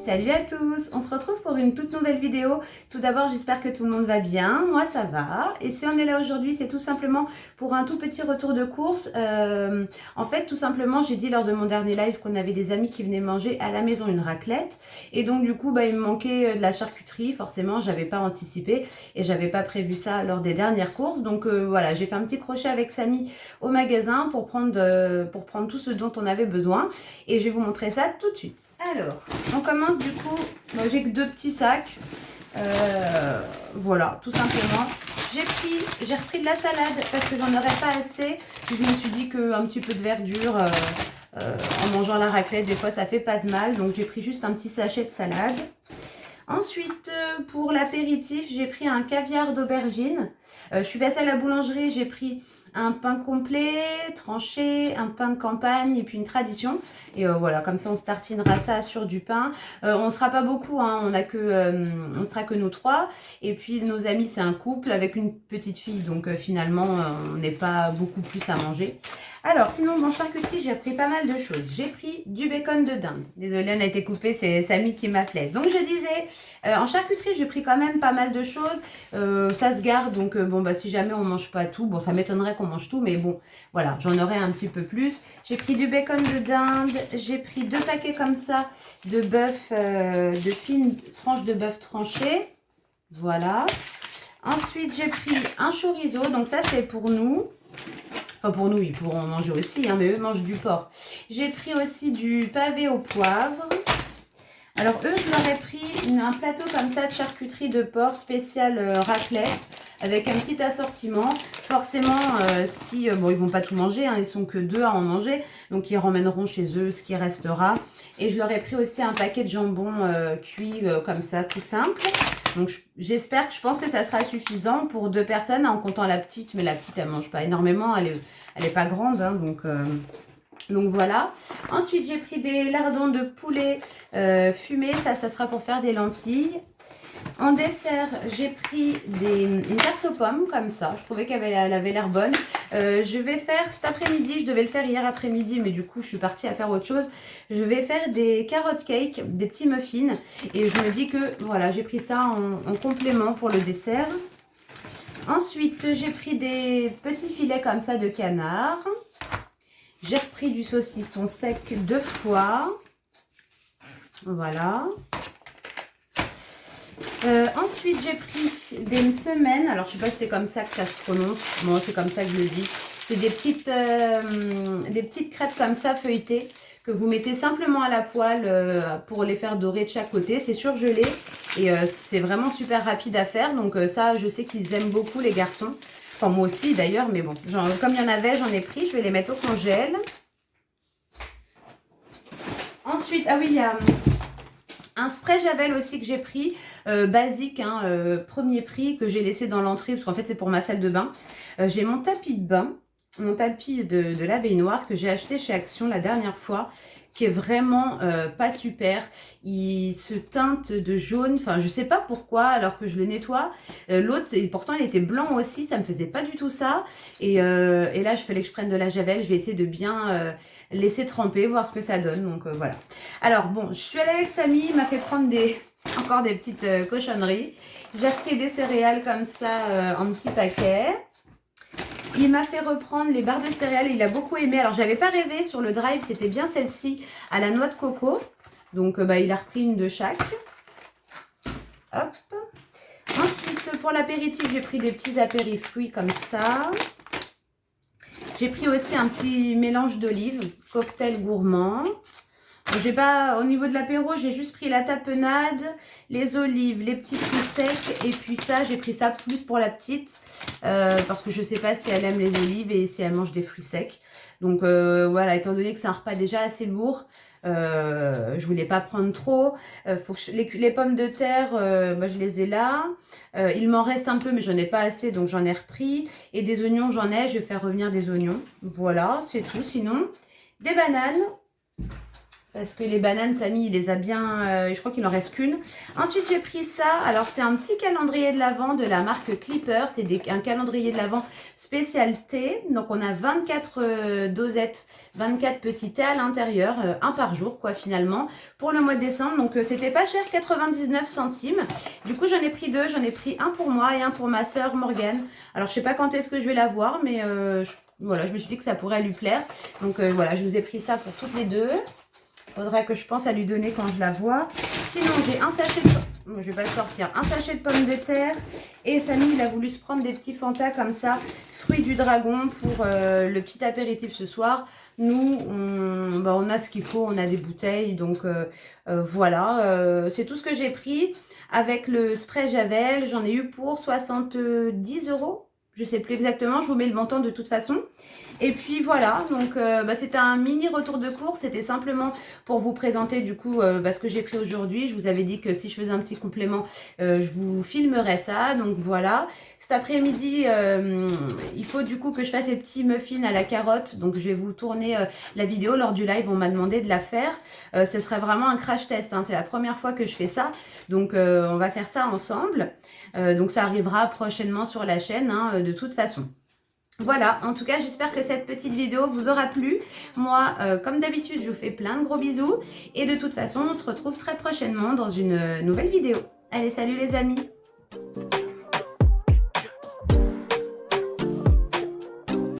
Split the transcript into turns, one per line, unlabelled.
Salut à tous, on se retrouve pour une toute nouvelle vidéo. Tout d'abord, j'espère que tout le monde va bien, moi ça va. Et si on est là aujourd'hui, c'est tout simplement pour un tout petit retour de course. En fait, tout simplement, j'ai dit lors de mon dernier live qu'on avait des amis qui venaient manger à la maison une raclette. Et donc du coup, il me manquait de la charcuterie, forcément, j'avais pas anticipé et j'avais pas prévu ça lors des dernières courses. Donc voilà, j'ai fait un petit crochet avec Samy au magasin pour prendre tout ce dont on avait besoin. Et je vais vous montrer ça tout de suite. Alors, on commence du coup, j'ai que 2 petits sacs. Voilà, tout simplement. J'ai repris de la salade parce que j'en aurais pas assez. Puis je me suis dit qu'un petit peu de verdure en mangeant la raclette, des fois ça fait pas de mal. Donc j'ai pris juste un petit sachet de salade. Ensuite, pour l'apéritif, j'ai pris un caviar d'aubergine. Je suis passée à la boulangerie, j'ai pris un pain complet, tranché, un pain de campagne et puis une tradition. Et voilà, comme ça on se tartinera ça sur du pain. On sera pas beaucoup, hein, on sera que nous 3. Et puis nos amis, c'est un couple avec une petite fille. Donc finalement, on n'est pas beaucoup plus à manger. Alors, sinon, dans charcuterie, j'ai pris pas mal de choses. J'ai pris du bacon de dinde. Désolée, on a été coupé, c'est Samy qui m'appelait. Donc, je disais, en charcuterie, j'ai pris quand même pas mal de choses. Ça se garde, donc si jamais on mange pas tout, bon, ça m'étonnerait qu'on mange tout, mais bon, voilà, j'en aurai un petit peu plus. J'ai pris du bacon de dinde. J'ai pris 2 paquets comme ça de bœuf, de fines tranches de bœuf tranché. Voilà. Ensuite, j'ai pris un chorizo. Donc, ça, c'est pour nous. Enfin, pour nous, ils pourront en manger aussi, hein, mais eux mangent du porc. J'ai pris aussi du pavé au poivre. Alors, eux, je leur ai pris un plateau comme ça de charcuterie de porc spécial raclette avec un petit assortiment. Forcément, ils vont pas tout manger, hein, ils sont que 2 à en manger. Donc, ils ramèneront chez eux ce qui restera. Et je leur ai pris aussi un paquet de jambon cuit comme ça, tout simple. Donc je pense que ça sera suffisant pour 2 personnes en comptant la petite. Mais la petite, elle mange pas énormément, elle est pas grande. Hein, donc voilà. Ensuite, j'ai pris des lardons de poulet fumés. Ça sera pour faire des lentilles. En dessert, j'ai pris une tarte aux pommes comme ça. Je trouvais qu'elle avait l'air bonne. Je vais faire cet après-midi, je devais le faire hier après-midi, mais du coup, je suis partie à faire autre chose. Je vais faire des carottes cake, des petits muffins. Et je me dis que, voilà, j'ai pris ça en complément pour le dessert. Ensuite, j'ai pris des petits filets comme ça de canard. J'ai repris du saucisson sec 2 fois. Voilà. Ensuite, j'ai pris des semaines. Alors, je sais pas si c'est comme ça que ça se prononce. Moi, c'est comme ça que je le dis. C'est des petites crêpes comme ça feuilletées que vous mettez simplement à la poêle pour les faire dorer de chaque côté. C'est surgelé et c'est vraiment super rapide à faire. Donc ça, je sais qu'ils aiment beaucoup les garçons. Enfin, moi aussi d'ailleurs, mais bon. Comme il y en avait, j'en ai pris. Je vais les mettre au congèle. Ensuite, ah oui, il y a un spray Javel aussi que j'ai pris, basique, hein, premier prix, que j'ai laissé dans l'entrée, parce qu'en fait c'est pour ma salle de bain. J'ai mon tapis de bain, mon tapis de la baignoire que j'ai acheté chez Action la dernière fois, qui est vraiment pas super. Il se teinte de jaune, enfin je sais pas pourquoi, alors que je le nettoie. L'autre, pourtant il était blanc aussi, ça me faisait pas du tout ça. Et là, je fallait que je prenne de la Javel, je vais essayer de bien laisser tremper, voir ce que ça donne. Donc voilà. Alors bon, je suis allée avec Samy, il m'a fait prendre encore des petites cochonneries. J'ai repris des céréales comme ça en petits paquets. Il m'a fait reprendre les barres de céréales, il a beaucoup aimé. Alors j'avais pas rêvé sur le drive, c'était bien celle-ci à la noix de coco. Donc il a repris une de chaque. Hop. Ensuite, pour l'apéritif, j'ai pris des petits apérifruits comme ça. J'ai pris aussi un petit mélange d'olives, cocktail gourmand. Au niveau de l'apéro, j'ai juste pris la tapenade, les olives, les petits fruits secs. Et puis ça, j'ai pris ça plus pour la petite. Parce que je ne sais pas si elle aime les olives et si elle mange des fruits secs. Donc voilà, étant donné que c'est un repas déjà assez lourd, je voulais pas prendre trop. Faut que les pommes de terre, je les ai là. Il m'en reste un peu, mais j'en ai pas assez, donc j'en ai repris. Et des oignons, j'en ai. Je vais faire revenir des oignons. Voilà, c'est tout. Sinon, des bananes. parce que les bananes, Samy, il les a bien... je crois qu'il en reste qu'une. Ensuite, j'ai pris ça. Alors, c'est un petit calendrier de l'Avent de la marque Clipper. C'est un calendrier de l'Avent spécial thé. Donc, on a 24 dosettes, 24 petits thés à l'intérieur, un par jour, quoi, finalement, pour le mois de décembre. Donc, c'était pas cher, 99 centimes. Du coup, j'en ai pris deux. J'en ai pris un pour moi et un pour ma sœur Morgane. Alors, je sais pas quand est-ce que je vais la voir, mais voilà, je me suis dit que ça pourrait lui plaire. Donc, voilà, je vous ai pris ça pour toutes les deux. Faudrait que je pense à lui donner quand je la vois. Sinon, j'ai un sachet de... Bon, je vais pas le sortir. Un sachet de pommes de terre. Et Samy, il a voulu se prendre des petits Fanta comme ça. Fruits du dragon pour le petit apéritif ce soir. Nous, on a ce qu'il faut. On a des bouteilles. Donc, voilà. C'est tout ce que j'ai pris. Avec le spray Javel, j'en ai eu pour 70 €. Je sais plus exactement. Je vous mets le montant de toute façon. Et puis voilà, donc c'était un mini retour de course, c'était simplement pour vous présenter du coup ce que j'ai pris aujourd'hui. Je vous avais dit que si je faisais un petit complément, je vous filmerais ça, donc voilà. Cet après-midi, il faut du coup que je fasse des petits muffins à la carotte, donc je vais vous tourner la vidéo lors du live, on m'a demandé de la faire. Ce serait vraiment un crash test, hein. C'est la première fois que je fais ça, donc on va faire ça ensemble. Donc ça arrivera prochainement sur la chaîne, hein, de toute façon. Voilà, en tout cas, j'espère que cette petite vidéo vous aura plu. Moi, comme d'habitude, je vous fais plein de gros bisous. Et de toute façon, on se retrouve très prochainement dans une nouvelle vidéo. Allez, salut les amis!